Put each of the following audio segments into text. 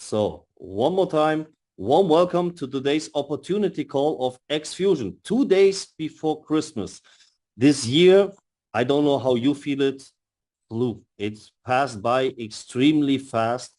So one more time, warm welcome to today's opportunity call of Exfusion, 2 days before Christmas. This year, I don't know how you feel it, flew. It's passed by extremely fast.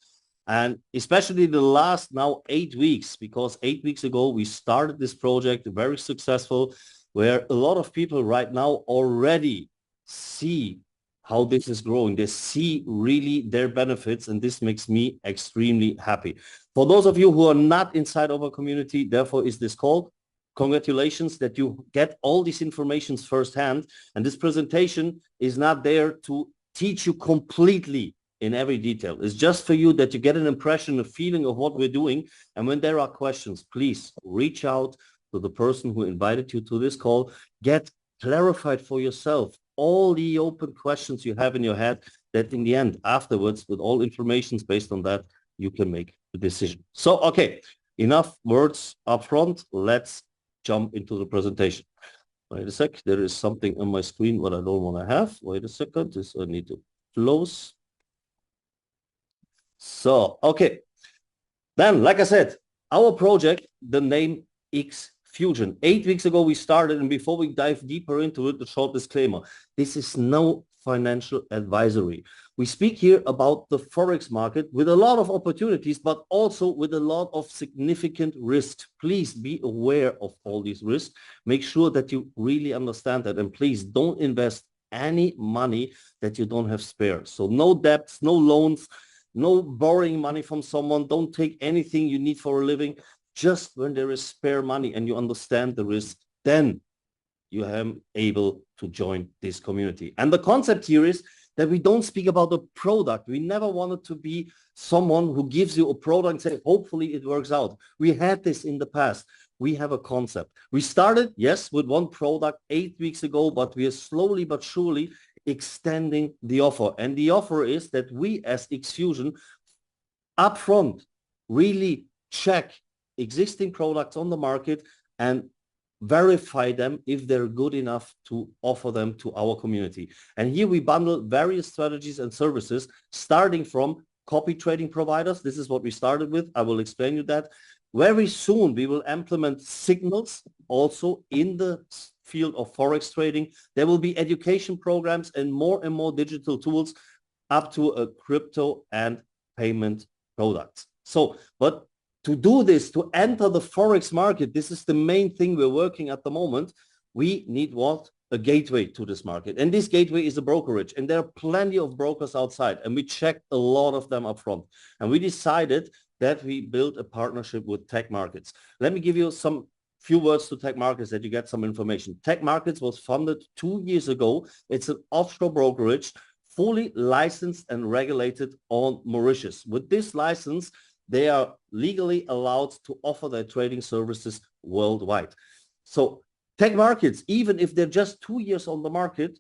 And especially the last now 8 weeks, because 8 weeks ago, we started this project, very successful, where a lot of people right now already see how this is growing. They see really their benefits, and this makes me extremely happy. For those of you who are not inside of our community, therefore is this call. Congratulations that you get all these informations firsthand. And this presentation is not there to teach you completely in every detail. It's just for you that you get an impression, a feeling of what we're doing. And when there are questions, please reach out to the person who invited you to this call. Get clarified for yourself all the open questions you have in your head, that in the end, afterwards, with all information based on that, you can make the decision. So, okay, enough words up front. Let's jump into the presentation. Wait a sec. There is something on my screen what I don't want to have. Wait a second. This I need to close. So, okay. Then, like I said, our project, the name Exfusion. 8 weeks ago, we started, and before we dive deeper into it, a short disclaimer. This is no financial advisory. We speak here about the Forex market with a lot of opportunities, but also with a lot of significant risks. Please be aware of all these risks. Make sure that you really understand that, and please don't invest any money that you don't have spare. So no debts, no loans, no borrowing money from someone. Don't take anything you need for a living. Just when there is spare money and you understand the risk, then you are able to join this community. And the concept here is that we don't speak about the product. We never wanted to be someone who gives you a product and say, hopefully it works out. We had this in the past. We have a concept. We started, yes, with one product 8 weeks ago, but we are slowly but surely extending the offer. And the offer is that we as Exfusion upfront really check existing products on the market and verify them if they're good enough to offer them to our community. And here we bundle various strategies and services, starting from copy trading providers. This is what we started with. I will explain you that. Very soon we will implement signals also in the field of Forex trading. There will be education programs and more digital tools up to a crypto and payment products. So, but to do this, to enter the Forex market, this is the main thing we're working at the moment. We need what? A gateway to this market. And this gateway is a brokerage. And there are plenty of brokers outside. And we checked a lot of them up front. And we decided that we build a partnership with Tech Markets. Let me give you some few words to Tech Markets that you get some information. Tech Markets was founded 2 years ago. It's an offshore brokerage, fully licensed and regulated on Mauritius. With this license, they are legally allowed to offer their trading services worldwide. So Tech Markets, even if they're just 2 years on the market,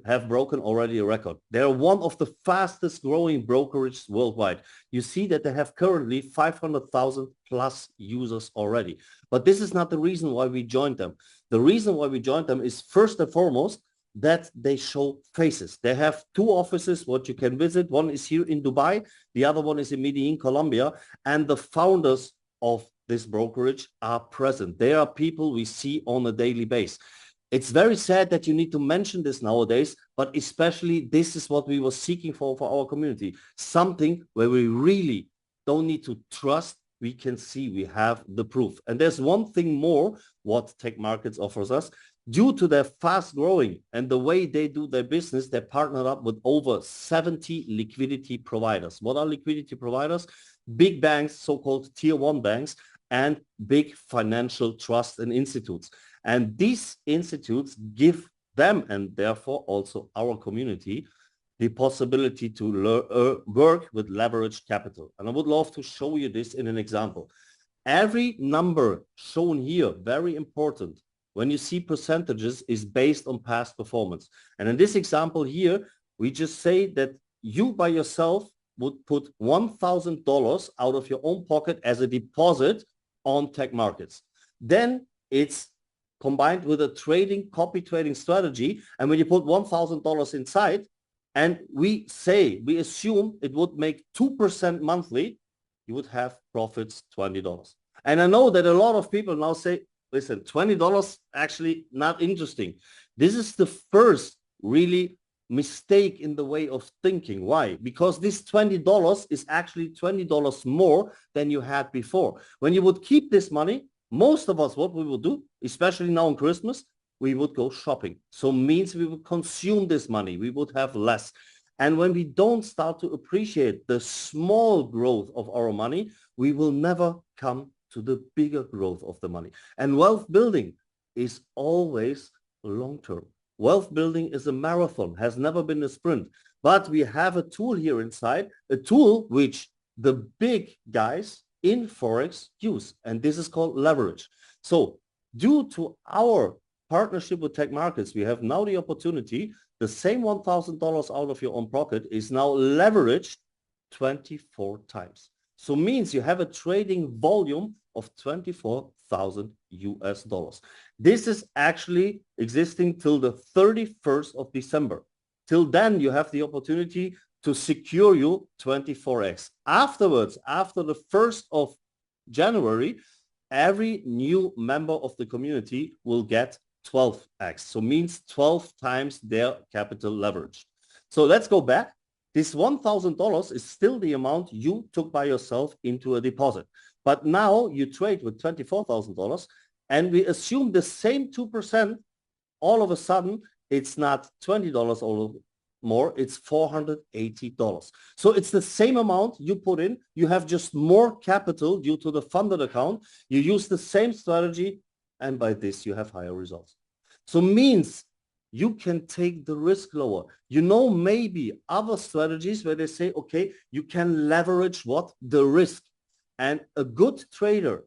have broken already a record. They're one of the fastest growing brokerages worldwide. You see that they have currently 500,000 plus users already. But this is not the reason why we joined them. The reason why we joined them is first and foremost that they show faces. They have 2 offices what you can visit. One is here in Dubai. The other one is in Medellin, Colombia. And the founders of this brokerage are present. They are people we see on a daily basis. It's very sad that you need to mention this nowadays, but especially this is what we were seeking for our community. Something where we really don't need to trust. We can see we have the proof. And there's one thing more what Tech Markets offers us. Due to their fast growing and the way they do their business, they partnered up with over 70 liquidity providers. What are liquidity providers? Big banks, so-called tier 1 banks, and big financial trusts and institutes. And these institutes give them, and therefore also our community, the possibility to work with leveraged capital. And I would love to show you this in an example. Every number shown here, very important, when you see percentages, is based on past performance. And in this example here, we just say that you by yourself would put $1,000 out of your own pocket as a deposit on Tech Markets. Then it's combined with a copy trading strategy. And when you put $1,000 inside and we assume it would make 2% monthly, you would have profits $20. And I know that a lot of people now say, listen, $20 actually not interesting. This is the first really mistake in the way of thinking. Why? Because this $20 is actually $20 more than you had before. When you would keep this money, most of us, what we will do, especially now on Christmas, we would go shopping. So means we would consume this money. We would have less. And when we don't start to appreciate the small growth of our money, we will never come to the bigger growth of the money. And wealth building is always long-term. Wealth building is a marathon, has never been a sprint. But we have a tool here inside, a tool which the big guys in Forex use. And this is called leverage. So due to our partnership with Tech Markets, we have now the opportunity, the same $1,000 out of your own pocket is now leveraged 24 times. So means you have a trading volume of 24,000 US dollars. This is actually existing till the 31st of December. Till then, you have the opportunity to secure you 24x. Afterwards, after the 1st of January, every new member of the community will get 12x. So means 12 times their capital leverage. So let's go back. This $1,000 is still the amount you took by yourself into a deposit. But now you trade with $24,000 and we assume the same 2%, all of a sudden, it's not $20 or more, it's $480. So it's the same amount you put in. You have just more capital due to the funded account. You use the same strategy and by this you have higher results. So means you can take the risk lower. You know, maybe other strategies where they say, okay, you can leverage what? The risk. And a good trader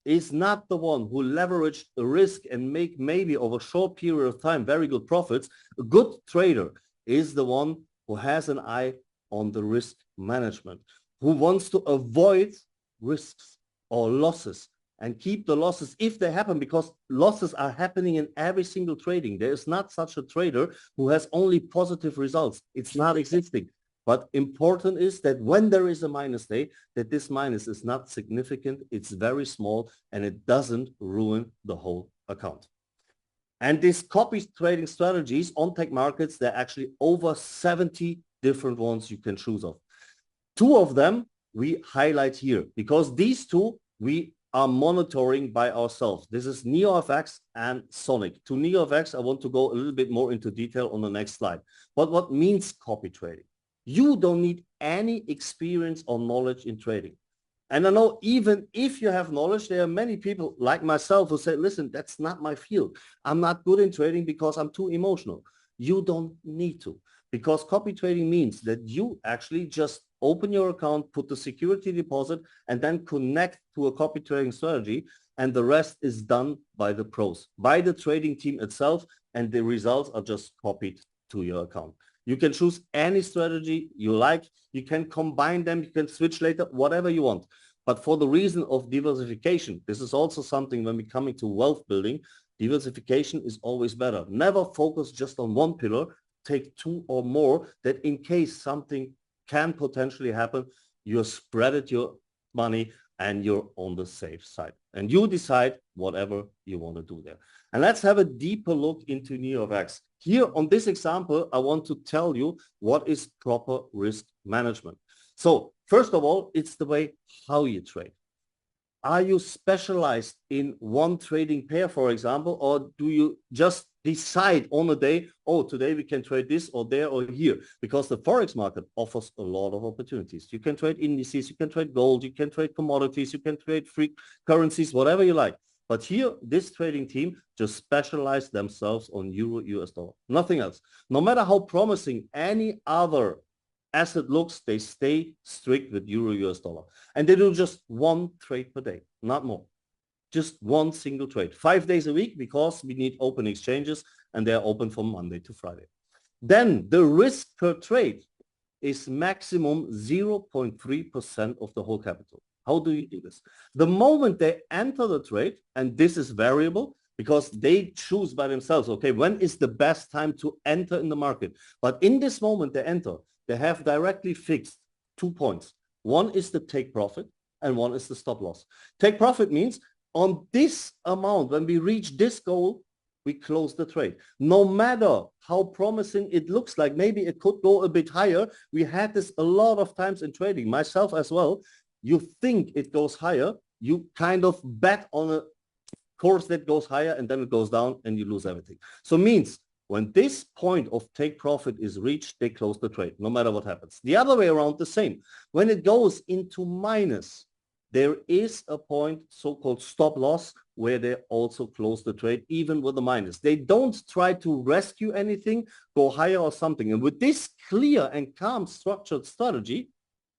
is not the one who leveraged the risk and make maybe over a short period of time very good profits. A good trader is the one who has an eye on the risk management, who wants to avoid risks or losses and keep the losses if they happen, because losses are happening in every single trading. There is not such a trader who has only positive results. It's not existing. But important is that when there is a minus day, that this minus is not significant, it's very small, and it doesn't ruin the whole account. And these copy trading strategies on Tech Markets, there are actually over 70 different ones you can choose of. Two of them we highlight here because these two we are monitoring by ourselves. This is NeoFX and Sonic. To NeoFX, I want to go a little bit more into detail on the next slide. But what means copy trading? You don't need any experience or knowledge in trading. And I know even if you have knowledge, there are many people like myself who say, listen, that's not my field. I'm not good in trading because I'm too emotional. You don't need to, because copy trading means that you actually just open your account, put the security deposit, and then connect to a copy trading strategy. And the rest is done by the pros, by the trading team itself. And the results are just copied to your account. You can choose any strategy you like. You can combine them. You can switch later, whatever you want. But for the reason of diversification, this is also something when we're coming to wealth building, diversification is always better. Never focus just on one pillar. Take two or more, that in case something can potentially happen, you spread your money and you're on the safe side. And you decide whatever you want to do there. And let's have a deeper look into NeoFX. Here on this example, I want to tell you what is proper risk management. So first of all, it's the way how you trade. Are you specialized in one trading pair, for example, or do you just decide on a day, oh, today we can trade this or there or here? Because the Forex market offers a lot of opportunities. You can trade indices, you can trade gold, you can trade commodities, you can trade free currencies, whatever you like. But here, this trading team just specialized themselves on Euro, US dollar, nothing else. No matter how promising any other asset looks, they stay strict with Euro, US dollar. And they do just one trade per day, not more. Just one single trade, 5 days a week, because we need open exchanges and they're open from Monday to Friday. Then the risk per trade is maximum 0.3% of the whole capital. How do you do this? The moment they enter the trade, and this is variable because they choose by themselves, okay, when is the best time to enter in the market? But in this moment they enter, they have directly fixed 2 points. One is the take profit and one is the stop loss. Take profit means on this amount, when we reach this goal, we close the trade. No matter how promising it looks like, maybe it could go a bit higher. We had this a lot of times in trading, myself as well. You think it goes higher, you kind of bet on a course that goes higher and then it goes down and you lose everything. So means when this point of take profit is reached, they close the trade, no matter what happens. The other way around, the same. When it goes into minus, there is a point, so-called stop loss, where they also close the trade, even with a minus. They don't try to rescue anything, go higher or something. And with this clear and calm structured strategy,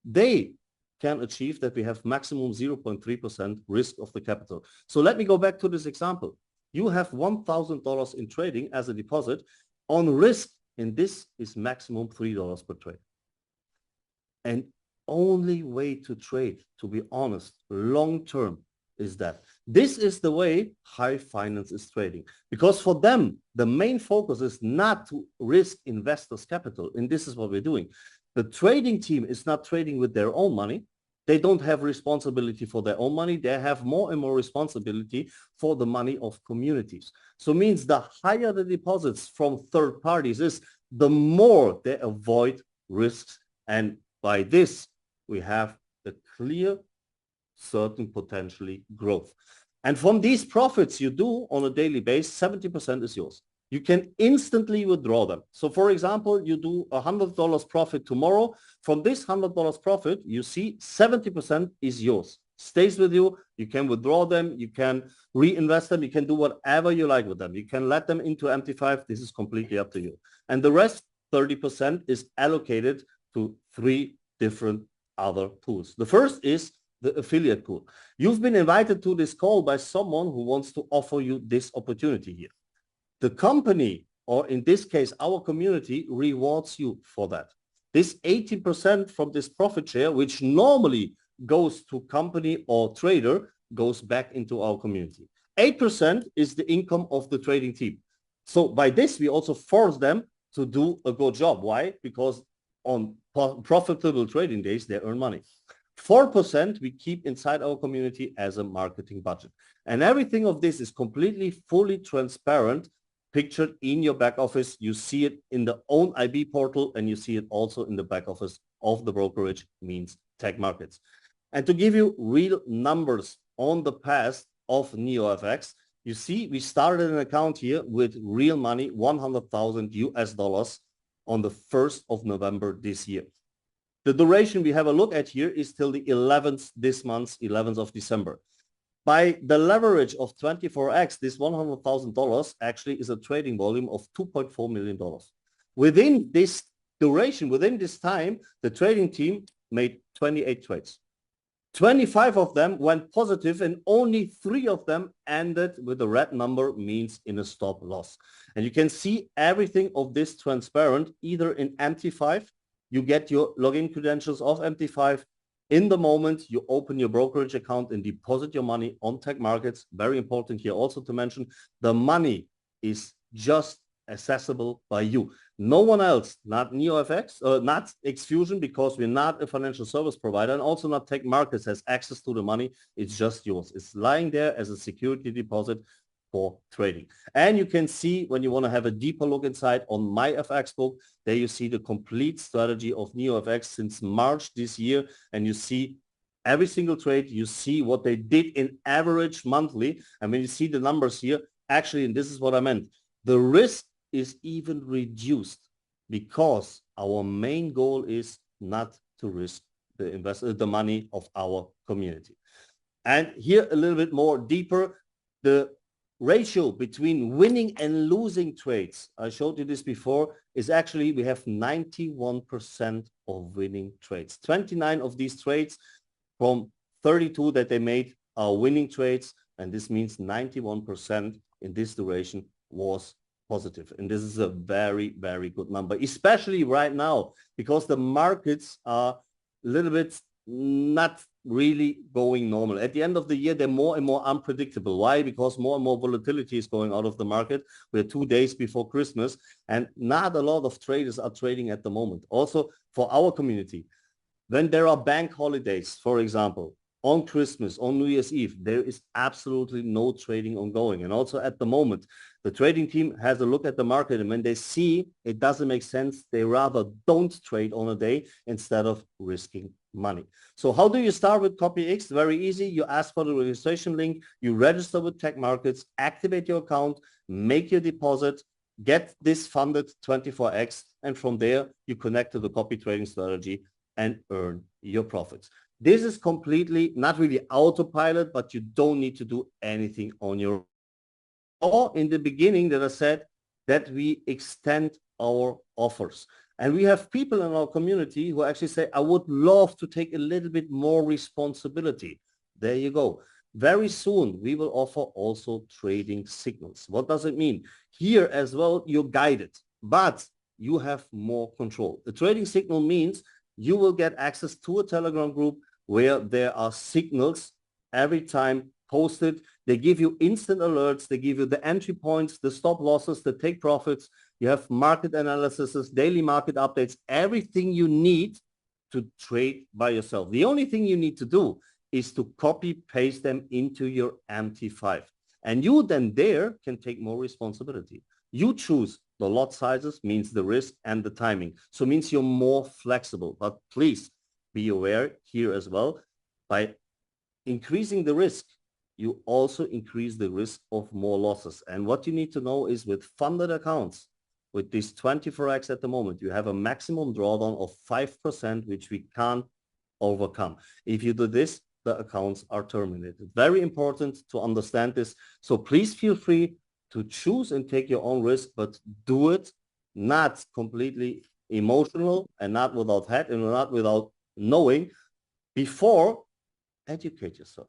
they can achieve that we have maximum 0.3% risk of the capital. So let me go back to this example. You have $1,000 in trading as a deposit. On risk, and this is maximum $3 per trade. And only way to trade, to be honest, long term, is that. This is the way high finance is trading. Because for them, the main focus is not to risk investors' capital. And this is what we're doing. The trading team is not trading with their own money. They don't have responsibility for their own money. They have more and more responsibility for the money of communities. So it means the higher the deposits from third parties is, the more they avoid risks. And by this, we have a clear, certain potentially growth. And from these profits you do on a daily basis, 70% is yours. You can instantly withdraw them. So for example, you do $100 profit tomorrow. From this $100 profit, you see 70% is yours. Stays with you. You can withdraw them. You can reinvest them. You can do whatever you like with them. You can let them into MT5. This is completely up to you. And the rest, 30%, is allocated to 3 different other pools. The first is the affiliate pool. You've been invited to this call by someone who wants to offer you this opportunity here. The company, or in this case, our community, rewards you for that. This 80% from this profit share, which normally goes to company or trader, goes back into our community. 8% is the income of the trading team. So by this, we also force them to do a good job. Why? Because on profitable trading days, they earn money. 4% we keep inside our community as a marketing budget. And everything of this is completely, fully transparent, pictured in your back office. You see it in the own IB portal, and you see it also in the back office of the brokerage, means Tech Markets. And to give you real numbers on the past of NeoFX, you see we started an account here with real money, 100,000 US dollars on the 1st of November this year. The duration we have a look at here is till the 11th this month, 11th of December. By the leverage of 24x, this $100,000 actually is a trading volume of $2.4 million. Within this duration, within this time, the trading team made 28 trades. 25 of them went positive and only 3 of them ended with a red number, means in a stop loss. And you can see everything of this transparent, either in MT5, you get your login credentials of MT5. In the moment you open your brokerage account and deposit your money on Tech Markets. Very important here also to mention, the money is just accessible by you. No one else, not NeoFX, not Exfusion, because we're not a financial service provider, and also not Tech Markets has access to the money. It's just yours. It's lying there as a security deposit for trading. And you can see, when you want to have a deeper look inside, on my FX book, there you see the complete strategy of NeoFX since March this year, and you see every single trade. You see what they did in average monthly, and when you see the numbers here, actually, and this is what I meant, the risk is even reduced, because our main goal is not to risk the money of our community. And here a little bit more deeper, the ratio between winning and losing trades, I showed you this before, is actually we have 91% of winning trades. 29 of these trades from 32 that they made are winning trades, and this means 91% in this duration was positive. And this is a very, very good number, especially right now, because the markets are a little bit not really going normal. At the end of the year, they're more and more unpredictable. Why? Because more and more volatility is going out of the market. We're 2 days before Christmas, and not a lot of traders are trading at the moment. Also, for our community, when there are bank holidays, for example, on Christmas, on New Year's Eve, there is absolutely no trading ongoing. And also at the moment, the trading team has a look at the market, and when they see it doesn't make sense, they rather don't trade on a day instead of risking money. So how do you start with CopyX? Very easy. You ask for the registration link, you register with Tech Markets, activate your account, make your deposit, get this funded 24x, and from there you connect to the copy trading strategy and earn your profits. This is completely, not really autopilot, but you don't need to do anything on your own. Or in the beginning that I said that we extend our offers. And we have people in our community who actually say, I would love to take a little bit more responsibility. There you go. Very soon, we will offer also trading signals. What does it mean? Here as well, you're guided, but you have more control. The trading signal means you will get access to a Telegram group where there are signals every time posted. They give you instant alerts. They give you the entry points, the stop losses, the take profits. You have market analysis, daily market updates, everything you need to trade by yourself. The only thing you need to do is to copy paste them into your MT5. And you then there can take more responsibility. You choose the lot sizes, means the risk and the timing. So it means you're more flexible. But please be aware here as well, by increasing the risk, you also increase the risk of more losses. And what you need to know is with funded accounts, with this 24x at the moment, you have a maximum drawdown of 5%, which we can't overcome. If you do this, the accounts are terminated. Very important to understand this. So please feel free to choose and take your own risk, but do it not completely emotional and not without head and not without knowing. Before, educate yourself.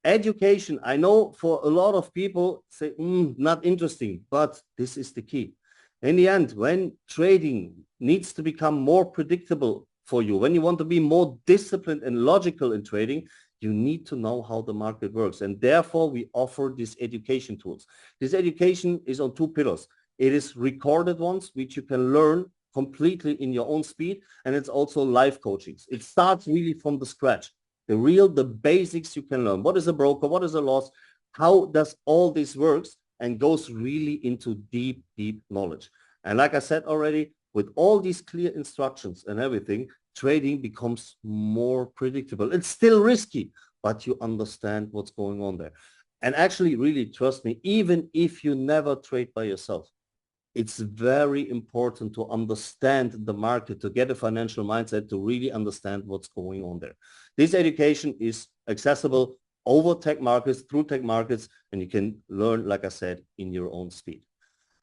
Education, I know for a lot of people say, not interesting, but this is the key. In the end, when trading needs to become more predictable for you, when you want to be more disciplined and logical in trading, you need to know how the market works. And therefore, we offer these education tools. This education is on 2 pillars. It is recorded ones, which you can learn completely in your own speed. And it's also live coachings. It starts really from the scratch. The basics you can learn. What is a broker? What is a loss? How does all this works? And goes really into deep, deep knowledge. And like I said already, with all these clear instructions and everything, trading becomes more predictable. It's still risky, but you understand what's going on there. And actually, really, trust me, even if you never trade by yourself, it's very important to understand the market, to get a financial mindset, to really understand what's going on there. This education is accessible over Tech Markets, through Tech Markets, and you can learn, like I said, in your own speed.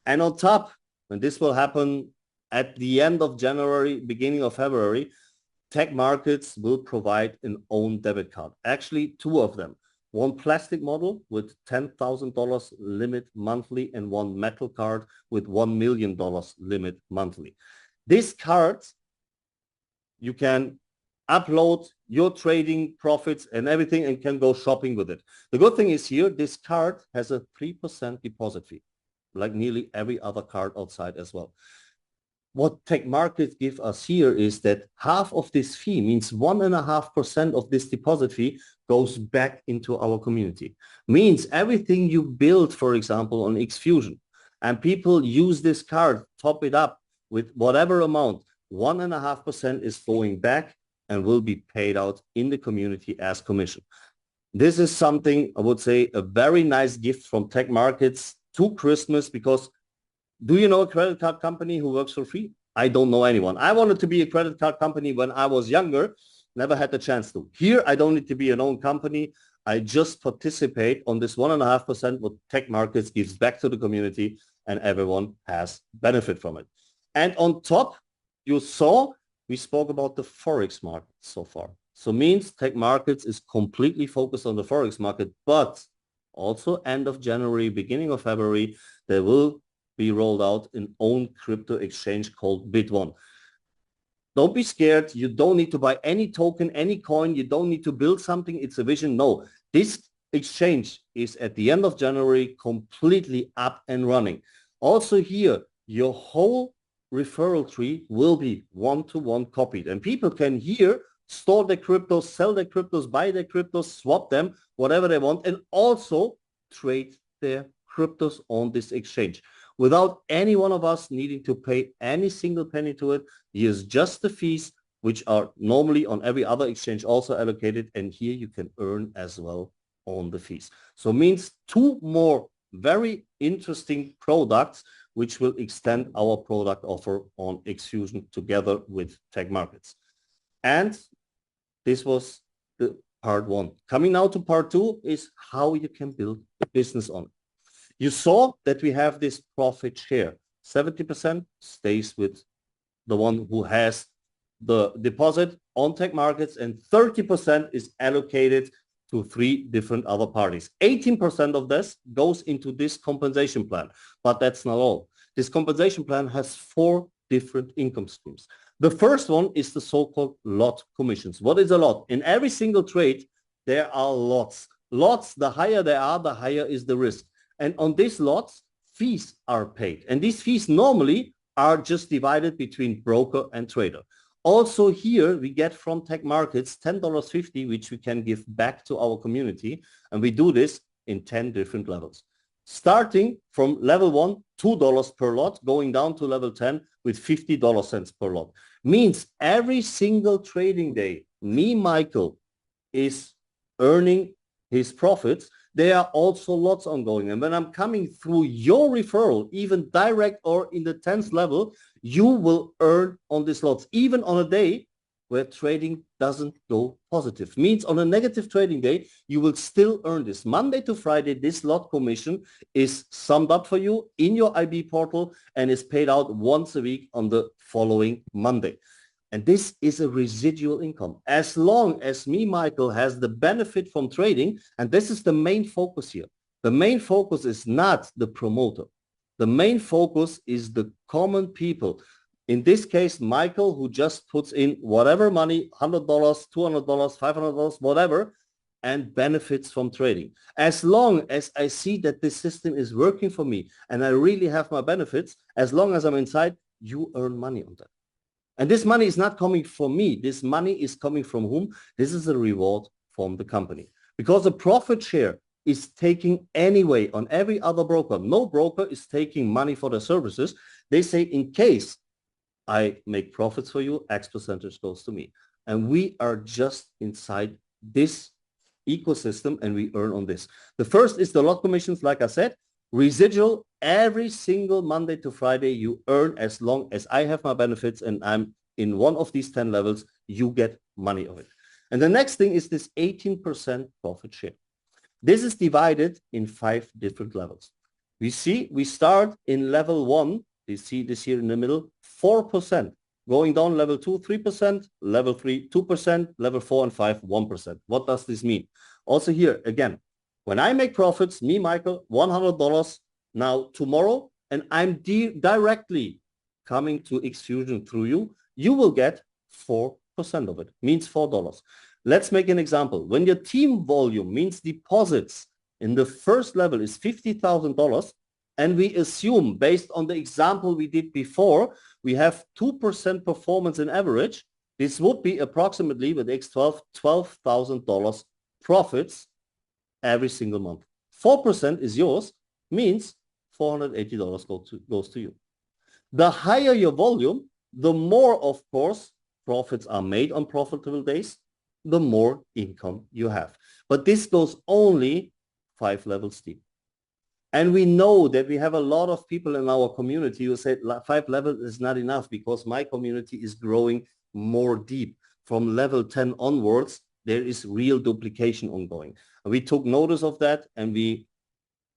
And on top, and this will happen at the end of January, beginning of February, Tech Markets will provide an own debit card. Actually, 2 of them. One plastic model with $10,000 limit monthly and one metal card with $1 million limit monthly. This card, you can upload your trading profits and everything and can go shopping with it. The good thing is here, this card has a 3% deposit fee, like nearly every other card outside as well. What Tech Markets give us here is that half of this fee, means 1.5% of this deposit fee, goes back into our community. Means everything you build, for example, on Exfusion, and people use this card, top it up with whatever amount, 1.5% is going back and will be paid out in the community as commission. This is something, I would say, a very nice gift from Tech Markets to Christmas, because do you know a credit card company who works for free? I don't know anyone. I wanted to be a credit card company when I was younger, never had the chance to. Here, I don't need to be an own company. I just participate on this 1.5% what Tech Markets gives back to the community, and everyone has benefit from it. And on top, you saw, we spoke about the Forex market so far. So means Tech Markets is completely focused on the Forex market, but also end of January, beginning of February, there will be rolled out an own crypto exchange called Bit1. Don't be scared. You don't need to buy any token, any coin. You don't need to build something. It's a vision. No, this exchange is at the end of January completely up and running. Also here, your whole referral tree will be one-to-one copied, and people can here store their cryptos, sell their cryptos, buy their cryptos, swap them, whatever they want, and also trade their cryptos on this exchange without any one of us needing to pay any single penny to it. Here's just the fees, which are normally on every other exchange also allocated, and here you can earn as well on the fees. So means two more very interesting products which will extend our product offer on Exfusion together with Tech Markets. And this was the part one. Coming now to part two is how you can build a business on it. You saw that we have this profit share. 70% stays with the one who has the deposit on Tech Markets, and 30% is allocated to 3 different other parties. 18% of this goes into this compensation plan, but that's not all. This compensation plan has 4 different income streams. The first one is the so-called lot commissions. What is a lot? In every single trade, there are lots. Lots, the higher they are, the higher is the risk. And on these lots, fees are paid. And these fees normally are just divided between broker and trader. Also here, we get from Tech Markets $10.50, which we can give back to our community. And we do this in 10 different levels. Starting from level 1, $2 per lot, going down to level 10 with $50 per lot. Means every single trading day, me, Michael, is earning his profits. There are also lots ongoing. And when I'm coming through your referral, even direct or in the 10th level, you will earn on these lots, even on a day where trading doesn't go positive. Means on a negative trading day, you will still earn this. Monday to Friday, this lot commission is summed up for you in your IB portal and is paid out once a week on the following Monday. And this is a residual income. As long as me, Michael, has the benefit from trading, and this is the main focus here. The main focus is not the promoter. The main focus is the common people. In this case, Michael, who just puts in whatever money, $100, $200, $500, whatever, and benefits from trading. As long as I see that this system is working for me and I really have my benefits, as long as I'm inside, you earn money on that. And this money is not coming from me. This money is coming from whom? This is a reward from the company. Because the profit share is taking anyway on every other broker. No broker is taking money for their services. They say, in case I make profits for you, X percentage goes to me. And we are just inside this ecosystem and we earn on this. The first is the lot commissions, like I said. Residual, every single Monday to Friday, you earn as long as I have my benefits and I'm in one of these 10 levels, you get money of it. And the next thing is this 18% profit share. This is divided in 5 different levels. We start in level 1, you see this here in the middle, 4%. Going down level 2, 3%, level 3, 2%, level 4 and 5, 1%. What does this mean? Also here, again, when I make profits, me, Michael, $100 now tomorrow, and I'm directly coming to Exfusion through you, you will get 4% of it, means $4. Let's make an example. When your team volume means deposits in the first level is $50,000, and we assume based on the example we did before, we have 2% performance in average, this would be approximately with X12, $12,000 profits every single month. 4% is yours, means $480 goes to you. The higher your volume, the more, of course, profits are made on profitable days, the more income you have. But this goes only 5 levels deep. And we know that we have a lot of people in our community who say 5 levels is not enough because my community is growing more deep. From level 10 onwards, there is real duplication ongoing. We took notice of that and we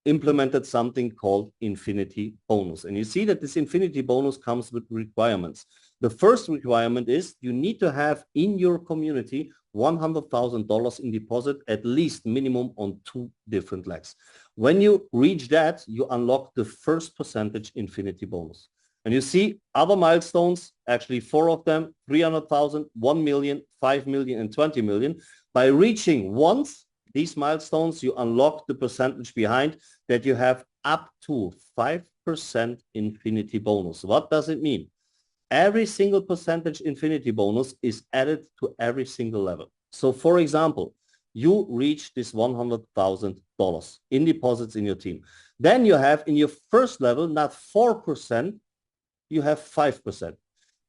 implemented something called infinity bonus. And you see that this infinity bonus comes with requirements. The first requirement is you need to have in your community $100,000 in deposit, at least minimum on 2 different legs. When you reach that, you unlock the first percentage infinity bonus. And you see other milestones, actually 4 of them, 300,000, 1 million, 5 million, and 20 million. By reaching once these milestones, you unlock the percentage behind that you have up to 5% infinity bonus. What does it mean? Every single percentage infinity bonus is added to every single level. So for example, you reach this $100,000 in deposits in your team. Then you have in your first level, not 4%, you have 5%.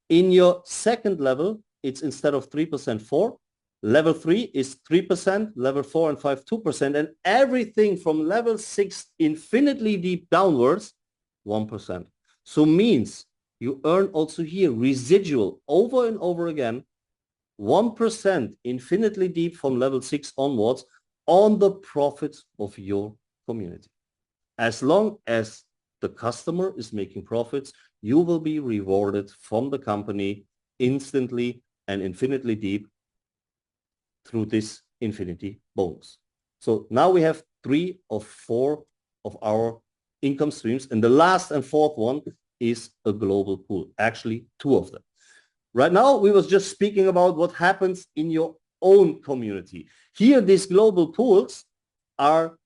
In your second level, it's instead of 3%, 4. Level 3 is 3%, level 4 and 5, 2%, and everything from level 6 infinitely deep downwards, 1%. So means you earn also here residual over and over again, 1% infinitely deep from level 6 onwards on the profits of your community. As long as the customer is making profits, you will be rewarded from the company instantly and infinitely deep through this infinity bonus. So now we have 3 of 4 of our income streams. And the last and fourth one is a global pool, actually 2 of them. Right now, we was just speaking about what happens in your own community. Here, these global pools are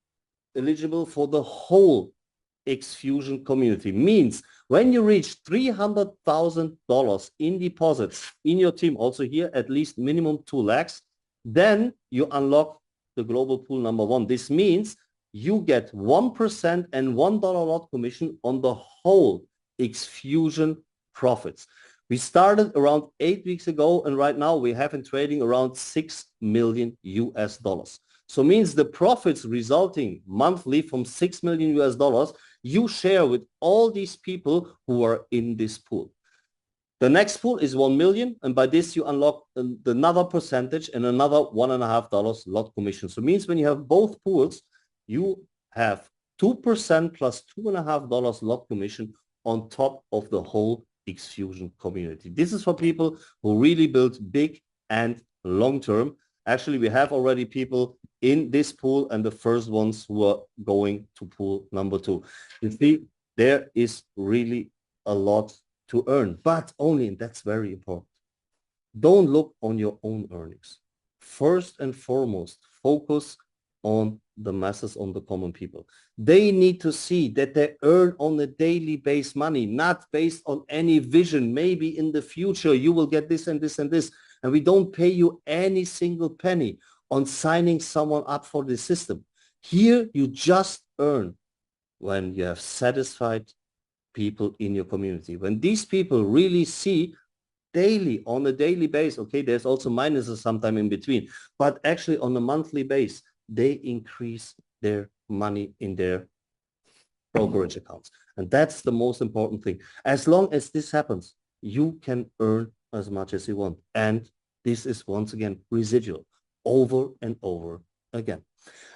eligible for the whole Exfusion community. Means when you reach $300,000 in deposits in your team, also here at least minimum 2 lakhs, then you unlock the global pool number 1. This means you get 1% and $1 lot commission on the whole Exfusion profits. We started around 8 weeks ago, and right now we have in trading around 6 million US dollars. So means the profits resulting monthly from 6 million US dollars, you share with all these people who are in this pool. The next pool is 1 million, and by this you unlock another percentage and another $1.50 lot commission. So means when you have both pools, you have 2% plus $2.50 lot commission on top of the whole Exfusion community. This is for people who really build big and long term. Actually, we have already people in this pool and the first ones who are going to pool number 2. You see, there is really a lot to earn, but only, and that's very important, don't look on your own earnings. First and foremost, focus on the masses, on the common people. They need to see that they earn on a daily base money, not based on any vision. Maybe in the future you will get this and this and this, and we don't pay you any single penny on signing someone up for the system. Here you just earn when you have satisfied people in your community. When these people really see daily, on a daily base, okay, there's also minuses sometime in between, but actually on a monthly base, they increase their money in their brokerage accounts. And that's the most important thing. As long as this happens, you can earn as much as you want. And this is once again residual over and over again.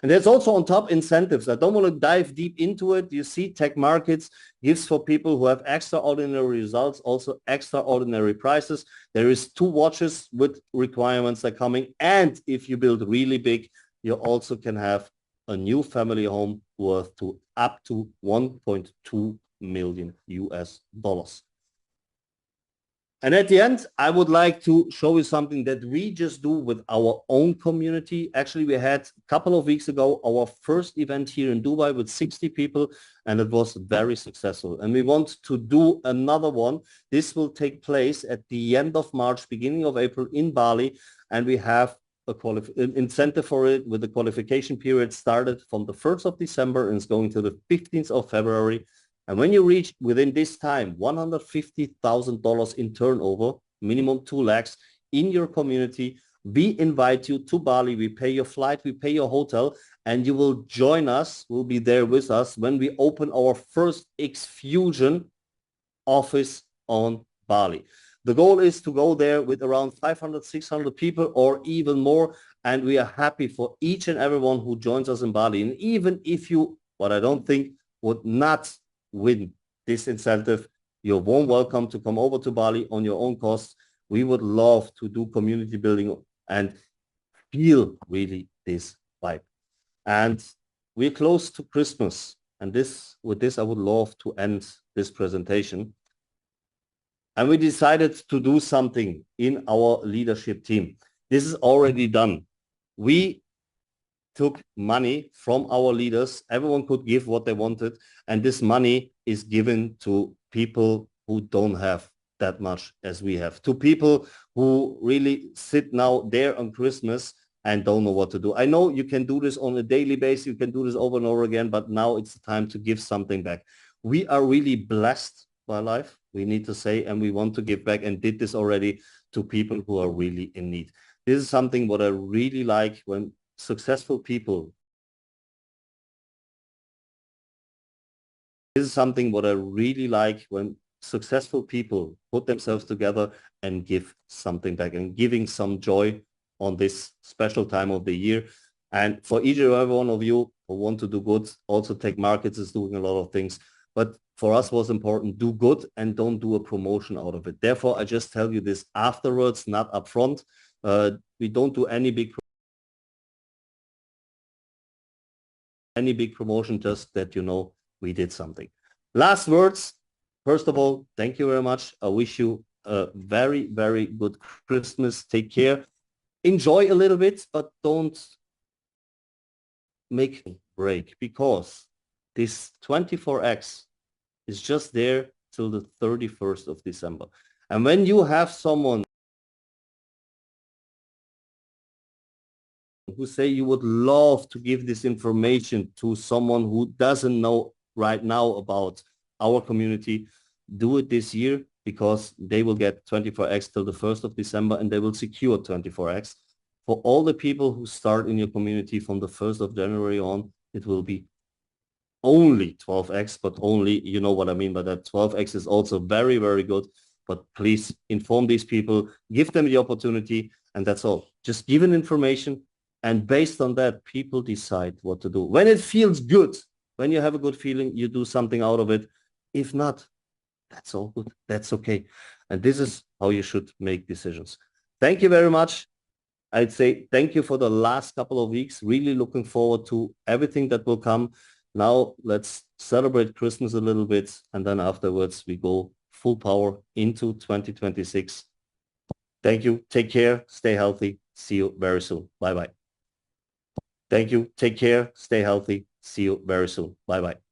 And there's also on top incentives. I don't want to dive deep into it. You see, tech markets gives for people who have extraordinary results, also extraordinary prices. There is 2 watches with requirements that are coming. And if you build really big, you also can have a new family home worth to up to 1.2 million US dollars. And at the end, I would like to show you something that we just do with our own community. Actually, we had a couple of weeks ago our first event here in Dubai with 60 people, and it was very successful. And we want to do another one. This will take place at the end of March, beginning of April in Bali, and we have an incentive for it with the qualification period started from the 1st of December and is going to the 15th of February. And when you reach within this time $150,000 in turnover, minimum 2 lakhs in your community, we invite you to Bali. We pay your flight, we pay your hotel, and you will join us, will be there with us when we open our first Exfusion office on Bali. The goal is to go there with around 500, 600 people or even more. And we are happy for each and everyone who joins us in Bali. And even if you, what I don't think, would not win this incentive, you're warm welcome to come over to Bali on your own cost. We would love to do community building and feel really this vibe. And we're close to Christmas. And with this, I would love to end this presentation. And we decided to do something in our leadership team. This is already done. We took money from our leaders. Everyone could give what they wanted. And this money is given to people who don't have that much as we have, to people who really sit now there on Christmas and don't know what to do. I know you can do this on a daily basis. You can do this over and over again, but now it's the time to give something back. We are really blessed by life, we need to say, and we want to give back and did this already to people who are really in need. This is something what I really like when successful people. This is something what I really like when successful people put themselves together and give something back and giving some joy on this special time of the year. And for each and every one of you who want to do good, also Tech Markets is doing a lot of things. But for us was important, do good and don't do a promotion out of it. Therefore, I just tell you this afterwards, not upfront. We don't do any big promotion, just that you know we did something. Last words. First of all, thank you very much. I wish you a very, very good Christmas. Take care. Enjoy a little bit, but don't make a break, because this 24x is just there till the 31st of December. And when you have someone who say you would love to give this information to someone who doesn't know right now about our community, do it this year, because they will get 24x till the 1st of December and they will secure 24x. For all the people who start in your community from the 1st of January on, it will be only 12x, but only, you know what I mean by that. 12x is also very, very good, but please inform these people, give them the opportunity, and that's all. Just give an information, and based on that, people decide what to do. When it feels good, when you have a good feeling, you do something out of it. If not, that's all good. That's okay. And this is how you should make decisions. Thank you very much. I'd say thank you for the last couple of weeks. Really looking forward to everything that will come. Now let's celebrate Christmas a little bit, and then afterwards we go full power into 2026. Thank you. Take care. Stay healthy. See you very soon. Bye-bye. Thank you. Take care. Stay healthy. See you very soon. Bye-bye.